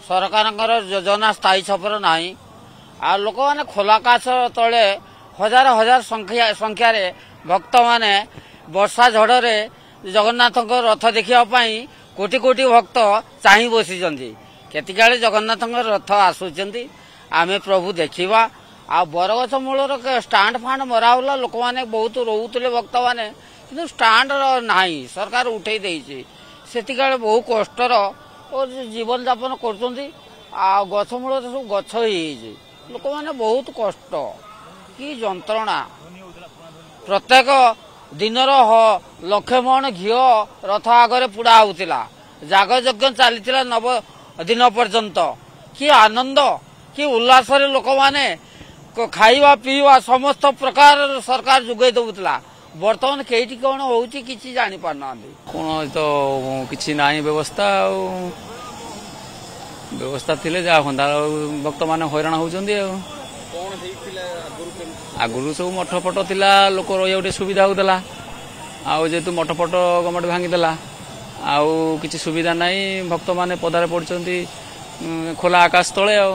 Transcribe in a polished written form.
ସରକାରଙ୍କର ଯୋଜନା ସ୍ଥାୟୀ ଛପର ନାହିଁ। ଆଉ ଲୋକମାନେ ଖୋଲା ଆକାଶ ତଳେ ହଜାର ହଜାର ସଂଖ୍ୟାରେ ଭକ୍ତମାନେ ବର୍ଷା ଝଡ଼ରେ ଜଗନ୍ନାଥଙ୍କ ରଥ ଦେଖିବା ପାଇଁ କୋଟି କୋଟି ଭକ୍ତ ଚାହିଁ ବସିଛନ୍ତି କେତିକାଳେ ଜଗନ୍ନାଥଙ୍କ ରଥ ଆସୁଛନ୍ତି ଆମେ ପ୍ରଭୁ ଦେଖିବା। ଆଉ ବରଗଛ ମୂଳର ଷ୍ଟାଣ୍ଡ ଫାଣ୍ଡ ମରାହେଲା ଲୋକମାନେ ବହୁତ ରହୁଥିଲେ ଭକ୍ତମାନେ, କିନ୍ତୁ ଷ୍ଟାଣ୍ଡ ନାହିଁ, ସରକାର ଉଠେଇ ଦେଇଛି। ସେତିକାଳେ ବହୁ କଷ୍ଟର ଜୀବନ ଯାପନ କରୁଛନ୍ତି। ଆଉ ଗଛ ମୂଳରେ ସବୁ ଗଛ ହେଇଯାଇଛି, ଲୋକମାନେ ବହୁତ କଷ୍ଟ କି ଯନ୍ତ୍ରଣା। ପ୍ରତ୍ୟେକ ଦିନର ଲକ୍ଷେ ମଣ ଘିଅ ରଥ ଆଗରେ ପୋଡ଼ା ହେଉଥିଲା, ଯାଗଯଜ୍ଞ ଚାଲିଥିଲା 9 ଦିନ ପର୍ଯ୍ୟନ୍ତ। କି ଆନନ୍ଦ କି ଉଲ୍ଲାସରେ ଲୋକମାନେ ଖାଇବା ପିଇବା ସମସ୍ତ ପ୍ରକାର ସରକାର ଯୋଗାଇ ଦେଉଥିଲା। ବର୍ତ୍ତମାନ କେଇଠି କ'ଣ ହେଉଛି କିଛି ଜାଣିପାରୁନାହାନ୍ତି। କ'ଣ ତ କିଛି ନାହିଁ ବ୍ୟବସ୍ଥା, ଆଉ ବ୍ୟବସ୍ଥା ଥିଲେ ଯାହା ହୁଅନ୍ତା, ଭକ୍ତମାନେ ହଇରାଣ ହେଉଛନ୍ତି। ଆଉ ଆଗରୁ ସବୁ ମଠ ଫଟ ଥିଲା, ଲୋକ ରହିବାକୁ ଟିକେ ସୁବିଧା ହେଉଥିଲା। ଆଉ ଯେହେତୁ ମଠ ଫଟ ଗଭର୍ଣ୍ଣମେଣ୍ଟ ଭାଙ୍ଗିଦେଲା, ଆଉ କିଛି ସୁବିଧା ନାହିଁ, ଭକ୍ତମାନେ ପଦାରେ ପଡୁଛନ୍ତି ଖୋଲା ଆକାଶ ତଳେ। ଆଉ